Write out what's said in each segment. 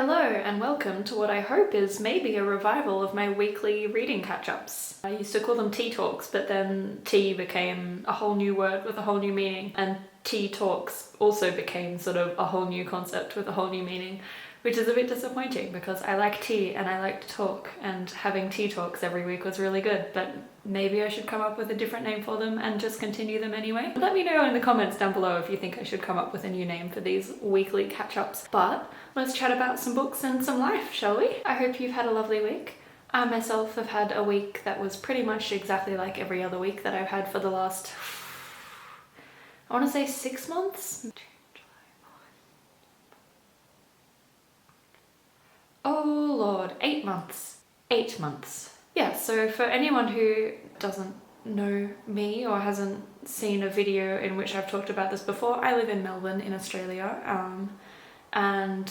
Hello and welcome to what I hope is maybe a revival of my weekly reading catch-ups. I used to call them tea talks, but then tea became a whole new word with a whole new meaning, and tea talks also became sort of a whole new concept with a whole new meaning, which is a bit disappointing because I like tea and I like to talk, and having tea talks every week was really good, but maybe I should come up with a different name for them and just continue them anyway. Let me know in the comments down below if you think I should come up with a new name for these weekly catch-ups. But let's chat about some books and some life, shall we? I hope you've had a lovely week. I myself have had a week that was pretty much exactly like every other week that I've had for the last, I want to say 6 months? Oh Lord, 8 months. 8 months. Yeah, so for anyone who doesn't know me or hasn't seen a video in which I've talked about this before, I live in Melbourne in Australia, and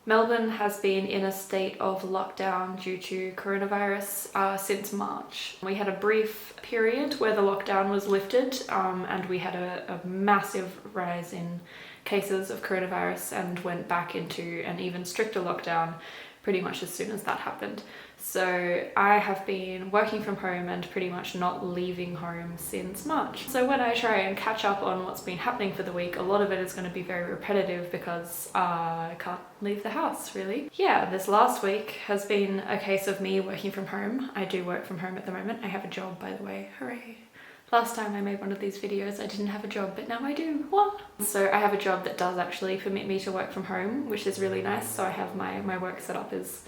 Melbourne has been in a state of lockdown due to coronavirus since March. We had a brief period where the lockdown was lifted, and we had a massive rise in cases of coronavirus and went back into an even stricter lockdown pretty much as soon as that happened. So I have been working from home and pretty much not leaving home since March. So when I try and catch up on what's been happening for the week, a lot of it is going to be very repetitive because I can't leave the house, really. Yeah, this last week has been a case of me working from home. I do work from home at the moment. I have a job, by the way. Hooray. Last time I made one of these videos, I didn't have a job, but now I do. What? So I have a job that does actually permit me to work from home, which is really nice. So I have my work set up is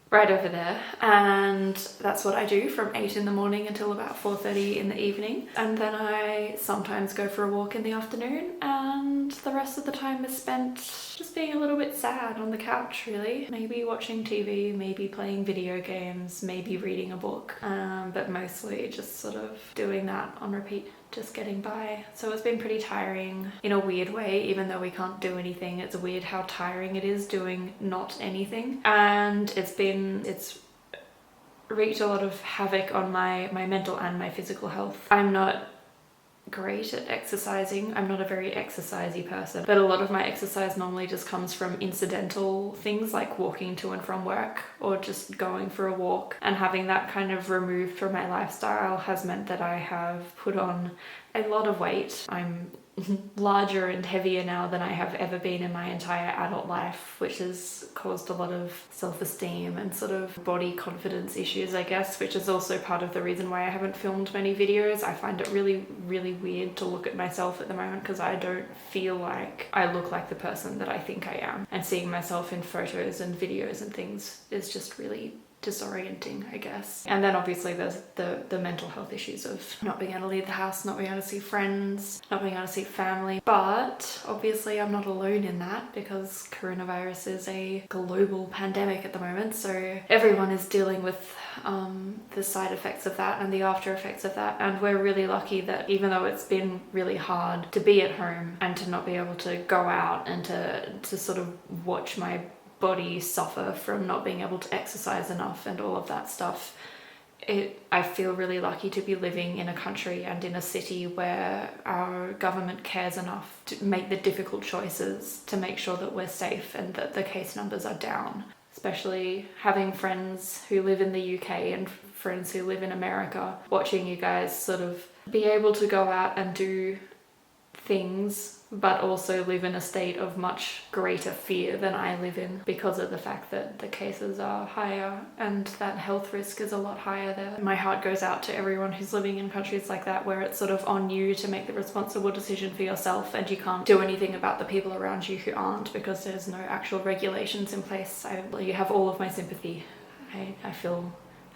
right over there, and that's what I do from 8 in the morning until about 4:30 in the evening, and then I sometimes go for a walk in the afternoon, and the rest of the time is spent just being a little bit sad on the couch, really. Maybe watching TV, maybe playing video games, maybe reading a book, but mostly just sort of doing that on repeat, just getting by. So it's been pretty tiring in a weird way. Even though we can't do anything, it's weird how tiring it is doing not anything, and it's wreaked a lot of havoc on my mental and my physical health. I'm not great at exercising. I'm not a very exercisey person, but a lot of my exercise normally just comes from incidental things like walking to and from work or just going for a walk, and having that kind of removed from my lifestyle has meant that I have put on a lot of weight. I'm larger and heavier now than I have ever been in my entire adult life, which has caused a lot of self-esteem and sort of body confidence issues, I guess, which is also part of the reason why I haven't filmed many videos. I find it really, really weird to look at myself at the moment because I don't feel like I look like the person that I think I am, and seeing myself in photos and videos and things is just really disorienting, I guess. And then obviously there's the mental health issues of not being able to leave the house, not being able to see friends, not being able to see family. But obviously I'm not alone in that because coronavirus is a global pandemic at the moment, so everyone is dealing with the side effects of that and the after effects of that. And we're really lucky that even though it's been really hard to be at home and to not be able to go out and to sort of watch my body suffer from not being able to exercise enough and all of that stuff, I feel really lucky to be living in a country and in a city where our government cares enough to make the difficult choices to make sure that we're safe and that the case numbers are down. Especially having friends who live in the UK and friends who live in America, watching you guys sort of be able to go out and do things but also live in a state of much greater fear than I live in because of the fact that the cases are higher and that health risk is a lot higher there. My heart goes out to everyone who's living in countries like that where it's sort of on you to make the responsible decision for yourself and you can't do anything about the people around you who aren't because there's no actual regulations in place. You have all of my sympathy.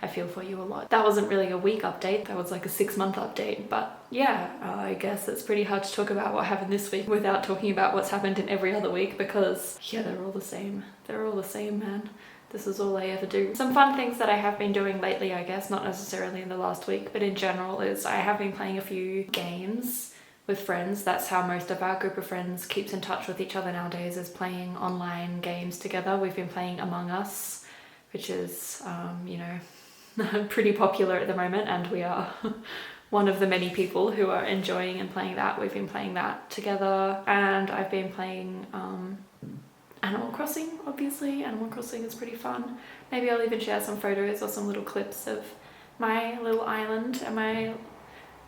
I feel for you a lot. That wasn't really a week update, that was like a 6-month update, but yeah, I guess it's pretty hard to talk about what happened this week without talking about what's happened in every other week because yeah, they're all the same. They're all the same, man. This is all I ever do. Some fun things that I have been doing lately, I guess, not necessarily in the last week, but in general, is I have been playing a few games with friends. That's how most of our group of friends keeps in touch with each other nowadays, is playing online games together. We've been playing Among Us, which is, you know, pretty popular at the moment, and we are one of the many people who are enjoying and playing that. We've been playing that together, and I've been playing Animal Crossing, obviously. Animal Crossing is pretty fun. Maybe I'll even share some photos or some little clips of my little island and my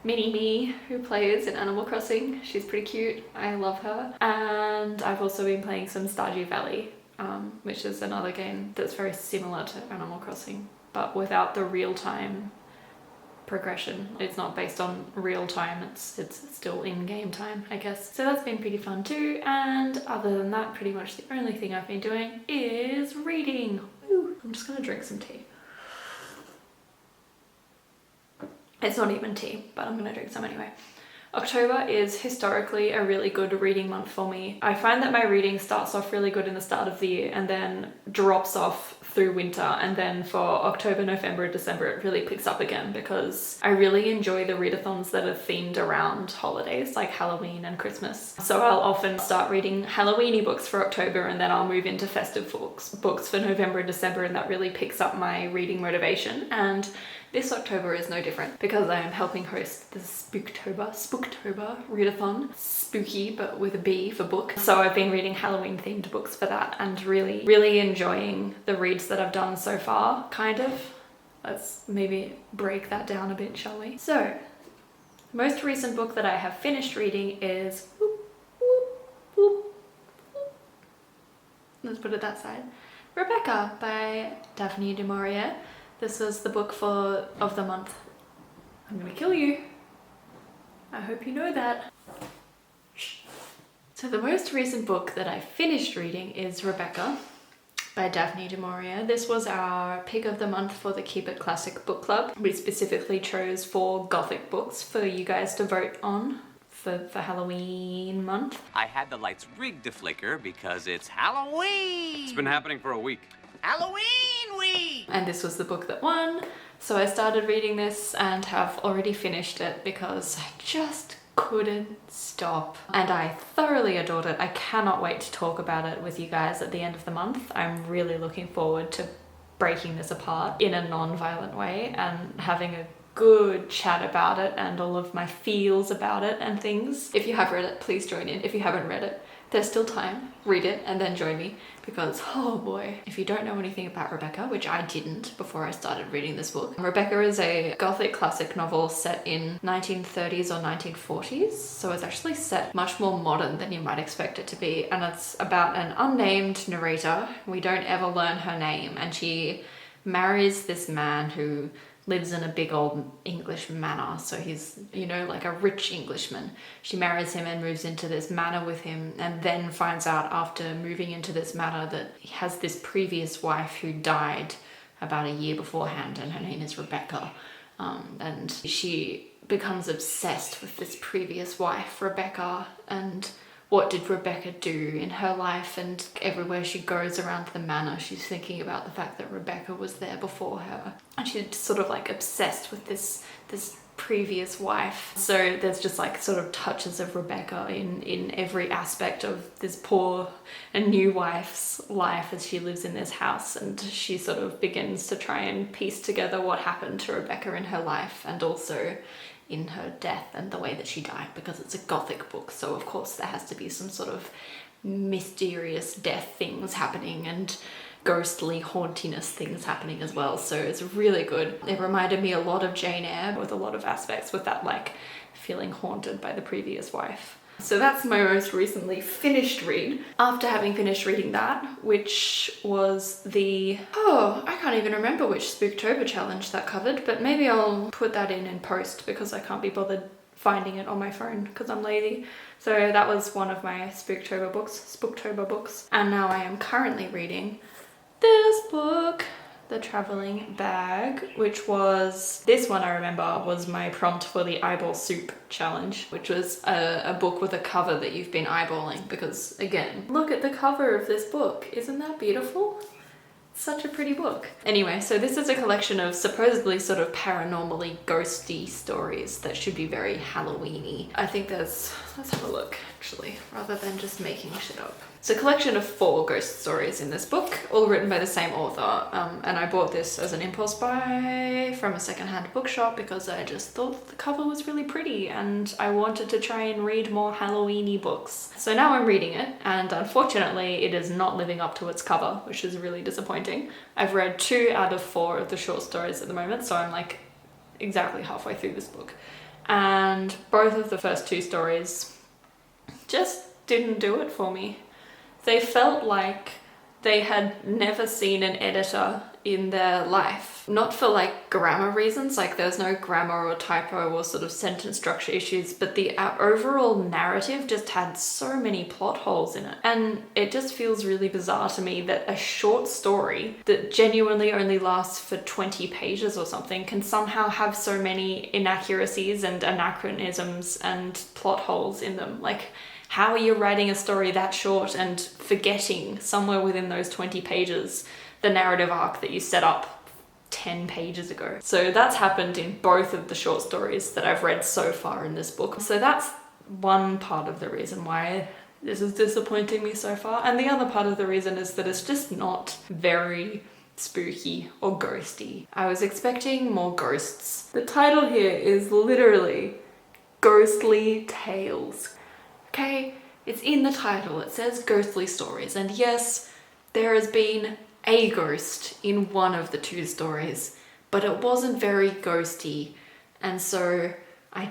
mini me who plays in Animal Crossing. She's pretty cute. I love her. And I've also been playing some Stardew Valley, which is another game that's very similar to Animal Crossing, but without the real-time progression. It's not based on real time, it's still in-game time, I guess. So that's been pretty fun too, and other than that, pretty much the only thing I've been doing is reading. Woo. I'm just gonna drink some tea. It's not even tea, but I'm gonna drink some anyway. October is historically a really good reading month for me. I find that my reading starts off really good in the start of the year and then drops off through winter, and then for October, November, and December it really picks up again because I really enjoy the readathons that are themed around holidays like Halloween and Christmas. So I'll often start reading Halloween-y books for October and then I'll move into festive books for November and December, and that really picks up my reading motivation. And this October is no different because I am helping host the Spooktober readathon. Spooky, but with a B for book. So I've been reading Halloween themed books for that and really enjoying the reads that I've done so far, kind of. Let's maybe break that down a bit, shall we? So, the most recent book that I have finished reading is, let's put it that side, Rebecca by Daphne du Maurier. This was the book of the month. I'm gonna kill you. I hope you know that. So the most recent book that I finished reading is Rebecca by Daphne du Maurier. This was our pick of the month for the Keep It Classic book club. We specifically chose 4 gothic books for you guys to vote on for Halloween month. I had the lights rigged to flicker because it's Halloween! It's been happening for a week. Halloween week! And this was the book that won. So I started reading this and have already finished it because I just couldn't stop. And I thoroughly adored it. I cannot wait to talk about it with you guys at the end of the month. I'm really looking forward to breaking this apart in a non-violent way and having a good chat about it and all of my feels about it and things. If you have read it, please join in. If you haven't read it, there's still time. Read it and then join me because, oh boy. If you don't know anything about Rebecca, which I didn't before I started reading this book, Rebecca is a gothic classic novel set in 1930s or 1940s. So it's actually set much more modern than you might expect it to be. And it's about an unnamed narrator. We don't ever learn her name. And she marries this man who lives in a big old English manor, so he's, you know, like a rich Englishman. She marries him and moves into this manor with him, and then finds out after moving into this manor that he has this previous wife who died about a year beforehand, and her name is Rebecca. And she becomes obsessed with this previous wife, Rebecca, and what did Rebecca do in her life, and everywhere she goes around the manor she's thinking about the fact that Rebecca was there before her, and she's sort of like obsessed with this previous wife. So there's just like sort of touches of Rebecca in every aspect of this poor and new wife's life as she lives in this house, and she sort of begins to try and piece together what happened to Rebecca in her life and also in her death and the way that she died, because it's a gothic book, so of course there has to be some sort of mysterious death things happening and ghostly hauntiness things happening as well. So it's really good. It reminded me a lot of Jane Eyre with a lot of aspects, with that like feeling haunted by the previous wife. So that's my most recently finished read. After having finished reading that, which was I can't even remember which Spooktober challenge that covered, but maybe I'll put that in post because I can't be bothered finding it on my phone because I'm lazy. So that was one of my Spooktober books. And now I am currently reading this book, The Traveling Bag, which was, this one I remember was my prompt for the eyeball soup challenge, which was a book with a cover that you've been eyeballing because, again, look at the cover of this book. Isn't that beautiful? Such a pretty book. Anyway, so this is a collection of supposedly sort of paranormally ghosty stories that should be very Halloween-y. I think let's have a look actually, rather than just making shit up. It's a collection of 4 ghost stories in this book, all written by the same author. And I bought this as an impulse buy from a secondhand bookshop because I just thought the cover was really pretty and I wanted to try and read more Halloween-y books. So now I'm reading it, and unfortunately it is not living up to its cover, which is really disappointing. I've read 2 out of 4 of the short stories at the moment, so I'm like exactly halfway through this book. And both of the first 2 stories just didn't do it for me. They felt like they had never seen an editor in their life. Not for like grammar reasons, like there's no grammar or typo or sort of sentence structure issues, but the overall narrative just had so many plot holes in it. And it just feels really bizarre to me that a short story that genuinely only lasts for 20 pages or something can somehow have so many inaccuracies and anachronisms and plot holes in them. Like, how are you writing a story that short and forgetting somewhere within those 20 pages the narrative arc that you set up 10 pages ago? So that's happened in both of the short stories that I've read so far in this book. So that's one part of the reason why this is disappointing me so far. And the other part of the reason is that it's just not very spooky or ghosty. I was expecting more ghosts. The title here is literally Ghostly Tales. Okay, it's in the title, it says ghostly stories, and yes, there has been a ghost in one of the 2 stories, but it wasn't very ghosty, and so I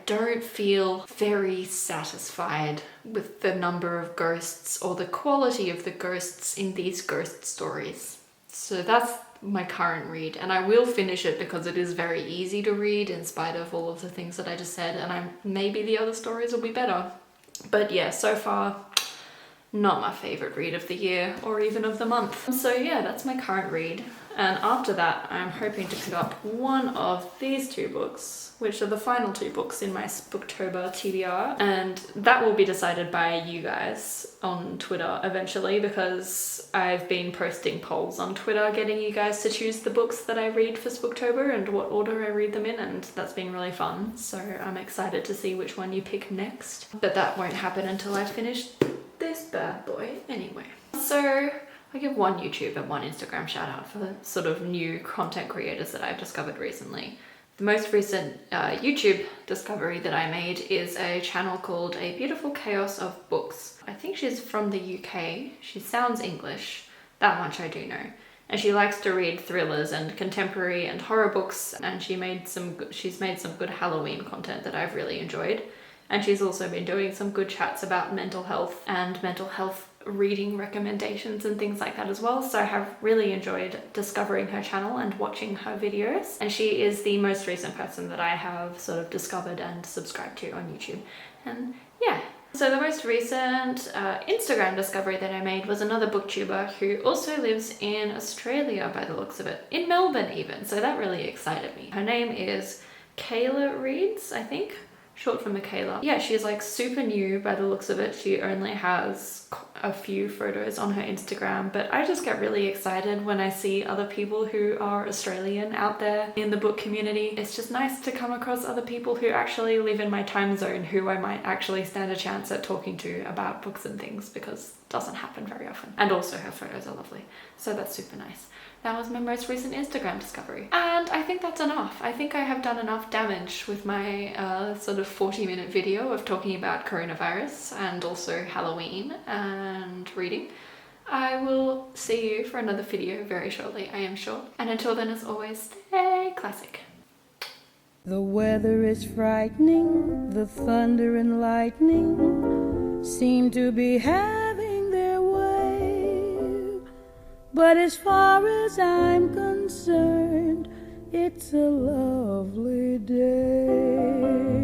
don't feel very satisfied with the number of ghosts or the quality of the ghosts in these ghost stories. So that's my current read, and I will finish it because it is very easy to read in spite of all of the things that I just said, and maybe the other stories will be better. But yeah, so far, not my favorite read of the year or even of the month. So yeah, that's my current read. And after that, I'm hoping to pick up one of these 2 books, which are the final 2 books in my Booktober TBR. And that will be decided by you guys on Twitter eventually, because I've been posting polls on Twitter getting you guys to choose the books that I read for Spooktober and what order I read them in, and that's been really fun. So I'm excited to see which one you pick next. But that won't happen until I've finished this bad boy anyway. So I give one YouTube and one Instagram shout out for sort of new content creators that I've discovered recently. The most recent YouTube discovery that I made is a channel called A Beautiful Chaos of Books. I think she's from the UK. She sounds English, that much I do know. And she likes to read thrillers and contemporary and horror books, and she's made some good Halloween content that I've really enjoyed. And she's also been doing some good chats about mental health and mental health reading recommendations and things like that as well. So I have really enjoyed discovering her channel and watching her videos. And she is the most recent person that I have sort of discovered and subscribed to on YouTube. And yeah. So the most recent Instagram discovery that I made was another booktuber who also lives in Australia by the looks of it. In Melbourne even. So that really excited me. Her name is Kayla Reads, I think. Short for Michaela. Yeah, she's like super new by the looks of it. She only has a few photos on her Instagram, but I just get really excited when I see other people who are Australian out there in the book community. It's just nice to come across other people who actually live in my time zone, who I might actually stand a chance at talking to about books and things, because it doesn't happen very often. And also her photos are lovely, so that's super nice. That was my most recent Instagram discovery. And I think that's enough. I think I have done enough damage with my sort of 40-minute video of talking about coronavirus and also Halloween and reading. I will see you for another video very shortly, I am sure. And until then, as always, stay classic. The weather is frightening, the thunder and lightning seem to be having their way. But as far as I'm concerned, it's a lovely day.